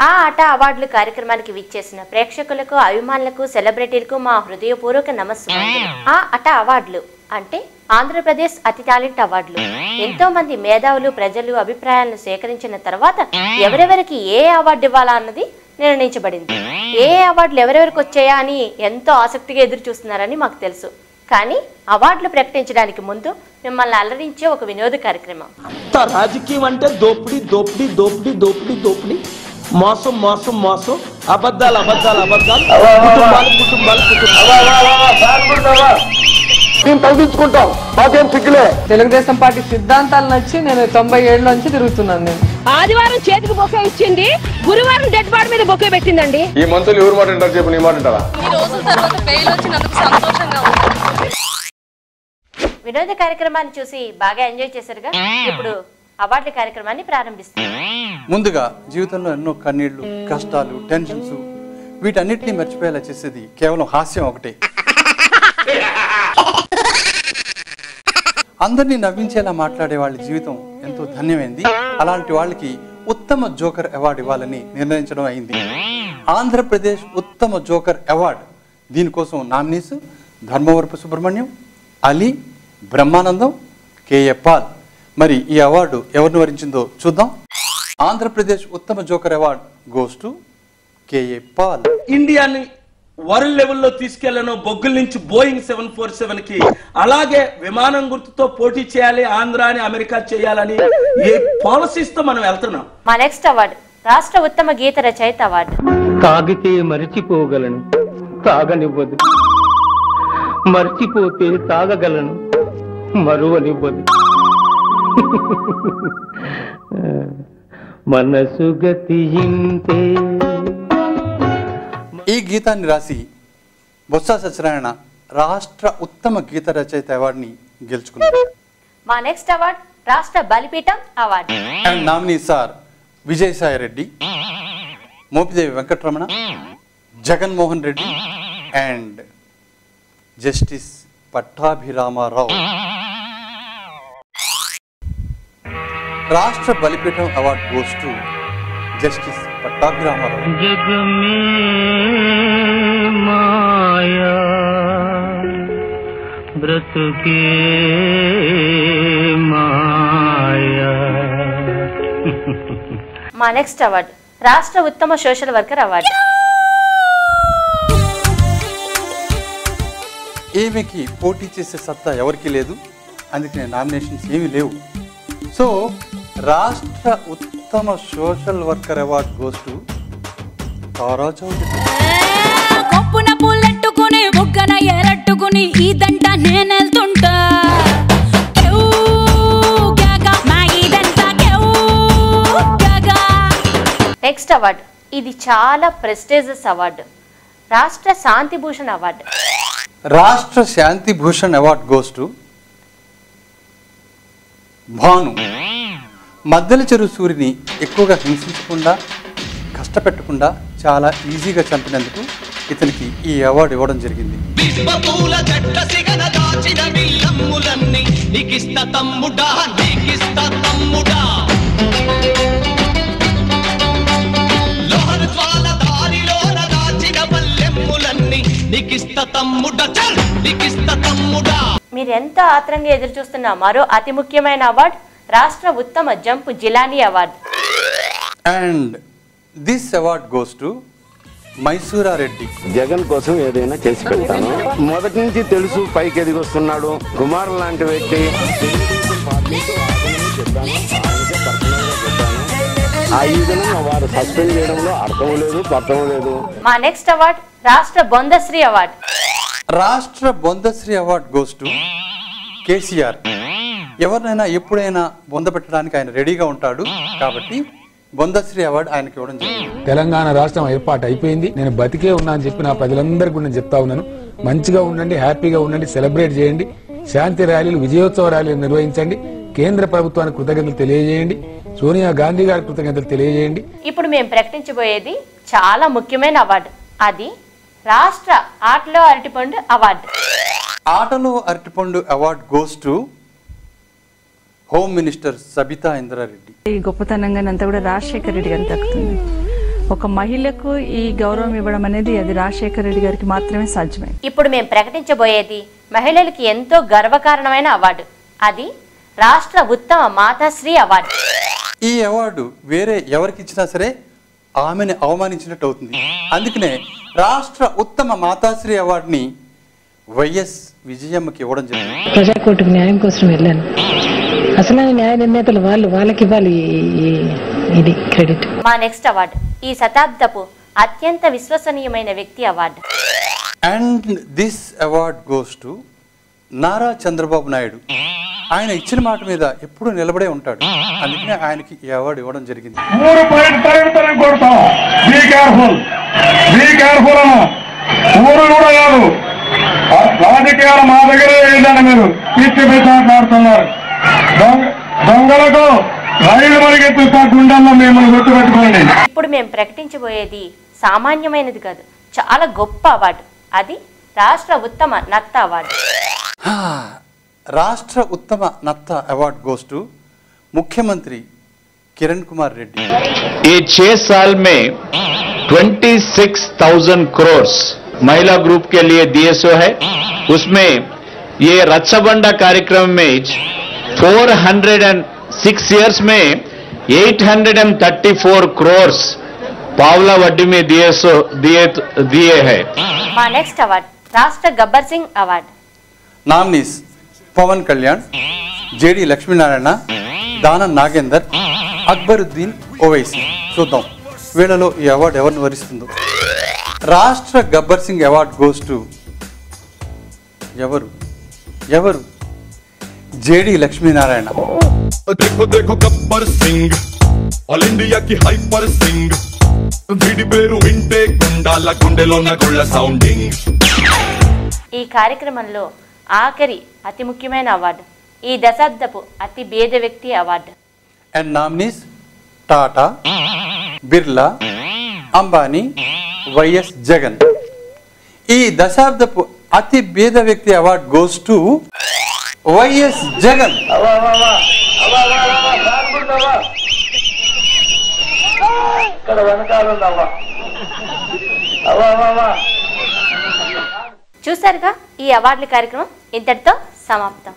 ఆ ఆట అవార్డులు కార్యక్రమానికి విచ్చేసిన ప్రేక్షకులకు, అభిమానులకు, సెలబ్రిటీలకు మా హృదయపూర్వక నమస్కారం. ఆ ఆట అవార్డులు అంటే ఆంధ్రప్రదేశ్ అతి టాలెంట్ అవార్డులు. ఎంతో మంది మేధావులు, ప్రజలు అభిప్రాయాలను సేకరించిన తర్వాత ఎవరెవరికి ఏ అవార్డు ఇవ్వాలా అన్నది నిర్ణయించబడింది. ఏ అవార్డులు ఎవరెవరికి వచ్చాయా అని ఎంతో ఆసక్తిగా ఎదురు చూస్తున్నారని మాకు తెలుసు. కానీ అవార్డులు ప్రకటించడానికి ముందు మిమ్మల్ని అలరించే ఒక వినోద కార్యక్రమం. రాజకీయం అంటే దోపిడీ దోపిడీ దోపిడీ దోపిడీ దోపిడీ, మోసం మోసం మోసం, అబద్ధాలు అబద్ధాలు అబద్ధాలు, కుటుంబాలు కుటుంబాలు తగ్గించుకుంటాం. మాకేం సిగ్గులే. తెలుగుదేశం పార్టీ సిద్ధాంతాలు నచ్చి నేను 97 నుంచి తిరుగుతున్నాను. నేను ఆదివారం చేతికి బొకే ఇచ్చింది, గురువారం డెడ్ బాడీ మీద బొకే పెట్టిందండి. ఈ మంత్రులు ఎవరు మాట అంటారు చెప్పు, నీ మాట అంటారా? ఈ రోజుల తర్వాత బెయిల్ వచ్చినందుకు సంతోషంగా ఉంది. వినోద కార్యక్రమాన్ని చూసి బాగా ఎంజాయ్ చేశారుగా. ఇప్పుడు అవార్డుల కార్యక్రమాన్ని ప్రారంభిస్తాం. ముందుగా జీవితంలో ఎన్నో కన్నీళ్లు, కష్టాలు, టెన్షన్స్ వీటన్నిటిని మర్చిపోయేలా చేసేది కేవలం హాస్యం ఒకటే. అందరినీ నవ్వించేలా మాట్లాడే వాళ్ళ జీవితం ఎంతో ధన్యమైంది. అలాంటి వాళ్ళకి ఉత్తమ జోకర్ అవార్డు ఇవ్వాలని నిర్ణయించడం అయింది. ఆంధ్రప్రదేశ్ ఉత్తమ జోకర్ అవార్డు, దీనికోసం నామినీస్ ధర్మవరపు సుబ్రహ్మణ్యం, అలీ, బ్రహ్మానందం, కేఏ పాల్. మరి ఈ అవార్డు ఎవరిని వరించిందో చూద్దాం. ఆంధ్రప్రదేశ్ ఉత్తమ joker award goes to KA Paul. ఇండియాని వరల్డ్ లెవెల్లో తీసుకెళ్లను బొగ్గుల నుంచి బోయింగ్ 747 కి, అలాగే విమానం గుర్తుతో పోటీ చేయాలి, ఆంధ్రాని అమెరికా చేయాలని ఏ పాలసీస్ తో మనం వెళ్తున్నాం. మా నెక్స్ట్ అవార్డు రాష్ట్ర ఉత్తమ గీత రచయిత అవార్డు. తాగితే మరిచిపోగలను, తాగనివ్వదు. మర్చిపోతే తాగగలను, మరువనివ్వదు. మనసు గతి ఇంతే. ఈ గీతాన్ని రాసి బొత్స సత్యనారాయణ రాష్ట్ర ఉత్తమ గీత రచయిత అవార్డుని గెలుచుకున్నారు. మా నెక్స్ట్ అవార్డు రాష్ట్ర బలిపీఠం award. And nominees are Vijayasai Reddy, Mopidevi Venkataramana, Jaganmohan Reddy and justice Pattabhiramarao. రాష్ట్ర బలిపీఠం award goes to justice Pattabhiramarao. జగమే మాయా బ్రతుకే మాయా. మా నెక్స్ట్ అవార్డు రాష్ట్ర ఉత్తమ సోషల్ వర్కర్ అవార్డు. ఈమెకి పోటీ చేసే సత్తా ఎవరికి లేదు, అందుకనే నామినేషన్స్ ఏమీ లేవు. So Rashtra Uttama social worker award goes to Tara Chowdary. కొప్పున పూలెట్టుకుని బుగ్గన ఎరట్టుకుని ఇదంట నేనెళ్తుంటా. నెక్స్ట్ అవార్డు ఇది చాలా prestigious award, Rashtra Shanti Bhushan award. Rashtra Shanti Bhushan award goes to Bhanu. Maddela Cheruvu సూరిని ఎక్కువగా హింసించకుండా, కష్టపెట్టకుండా చాలా ఈజీగా చంపినందుకు ఇతనికి ఈ అవార్డు ఇవ్వడం జరిగింది. మీరెంతో ఆత్రంగా ఎదురు చూస్తున్న మరో అతి ముఖ్యమైన అవార్డు రాష్ట్ర ఉత్తమ jump Jilani award. And this award goes to Mysura Reddy. Jagan కోసం ఏదైనా చేసి పెడతాను. మొదటి నుంచి తెలుసు పైకి ఎదిగొస్తున్నాడు, కుమార్ లాంటి వ్యక్తి. ఆ విధంగా వారు సస్పెండ్ చేయడంలో అర్థం లేదు, పర్థం లేదు. మా నెక్స్ట్ అవార్డు రాష్ట్ర బొందశ్రీ అవార్డు. రాష్ట్ర బొందశ్రీ అవార్డు గోస్ టు కేసీఆర్. ఎవరినైనా ఎప్పుడైనా బొంద పెట్టడానికి ఆయన రెడీగా ఉంటాడు కాబట్టి బొందశ్రీ అవార్డు ఆయనకి ఇవ్వడం జరిగింది. తెలంగాణ రాష్ట్రం ఏర్పాటు అయిపోయింది, నేను బతికే ఉన్నా అని చెప్పి నా ప్రజలందరికీ కూడా నేను చెప్తా ఉన్నాను. మంచిగా ఉండండి, హ్యాపీగా ఉండండి, సెలబ్రేట్ చేయండి, శాంతి ర్యాలీలు, విజయోత్సవ ర్యాలీలు నిర్వహించండి, కేంద్ర ప్రభుత్వానికి కృతజ్ఞతలు తెలియజేయండి, సోనియా గాంధీ గారి కృతజ్ఞతలు తెలియజేయండి. ఇప్పుడు మేము ప్రకటించబోయేది చాలా ముఖ్యమైన అవార్డు, అది రాష్ట్ర ఆటలో అరటిపండు అవార్డు. ఆటలో అరటిపండు award goes to home minister Sabitha Indra Reddy. ఈ గొప్పతనంగా అంతా కూడా రాజశేఖర రెడ్డి గారికి దక్కుతుంది. ఒక మహిళకు ఈ గౌరవం ఇవ్వడం అనేది అది రాజశేఖర రెడ్డి గారికి మాత్రమే సాధ్యమైంది. ఇప్పుడు మేము ప్రకటించబోయేది మహిళలకి ఎంతో గర్వకారణమైన అవార్డు. అది రాష్ట్ర ఉత్తమ మాతాశ్రీ అవార్డు. ఈ అవార్డు వేరే ఎవరికి ఇచ్చినా సరే ఆమెను అవమానించినట్టు అవుతుంది. అందుకనే రాష్ట్ర ఉత్తమ మాతాశ్రీ అవార్డుని వైఎస్ విజయమ్మకి ఇవ్వడం జరిగింది. ప్రజాకోర్టుకు న్యాయం కోసం వెళ్ళాను. అసలు న్యాయ నిర్ణేతలు వాళ్ళకి ఇవ్వాలి ఇది క్రెడిట్. మా నెక్స్ట్ అవార్డు ఈ శతాబ్దపు అత్యంత విశ్వసనీయమైన వ్యక్తి award. And this award goes to Nara Chandrababu Naidu. ఆయన ఇచ్చిన మాట మీద ఎప్పుడు నిలబడే ఉంటాడు. అందుకనే ఆయనకి ఈ అవార్డు ఇవ్వడం జరిగింది. ఊరు కూడా కాదు, రాజకీయాలు మా దగ్గరే ఏంటంటే మీరు పిచ్చి మాట్లాడుతున్నారు. దొంగలకు రైలు మరిగెత్తుతా గుండెల్లో మిమ్మల్ని గుర్తుపెట్టుకోండి. ఇప్పుడు మేము ప్రకటించబోయేది సామాన్యమైనది కాదు, చాలా గొప్ప అవార్డు. అది రాష్ట్ర ఉత్తమ నత్త అవార్డు. రాష్ట్ర ఉత్తమ నత్త అవార్డు గోస్ టు ముఖ్యమంత్రి కిరణ్ కుమార్ రెడ్డి. ये 6 साल में 26,000 करोड़ महिला ग्रुप के लिए दिए सो है. उसमें ये रक्षाबंधन कार्यक्रम में 406 इयर्स में 834 करोड़ पावला वड्डी में दिए है. మా నెక్స్ట్ అవార్డు రాష్ట్ర గబ్బర్ సింగ్ అవార్డు. నామినీస్ పవన్ కళ్యాణ్, జేడి లక్ష్మీనారాయణ, దానం నాగేందర్, అక్బరుద్దీన్ ఓవైసీ. చూద్దాం వీళ్ళలో ఈ అవార్డు ఎవరిని వరిస్తుందో. రాష్ట్ర Gabbar Singh award goes to ఎవరు జేడి లక్ష్మీనారాయణ. देखो देखो गब्बर सिंह ऑल इंडिया की हाइपर सिंग వీడి పేరు వింటే గుండాల గుండెలోన గుళ్ళ సౌండింగ్. ఈ కార్యక్రమంలో ఆఖరి అతి ముఖ్యమైన అవార్డు ఈ దశాబ్దపు అతి పేద వ్యక్తి award. And nominees Tata, Birla, Ambani, YS Jagan. ఈ దశాబ్దపు అతి పేద వ్యక్తి award goes to YS Jagan. చూసారుగా ఈ అవార్డుల కార్యక్రమం ఇంతటితో సమాప్తం.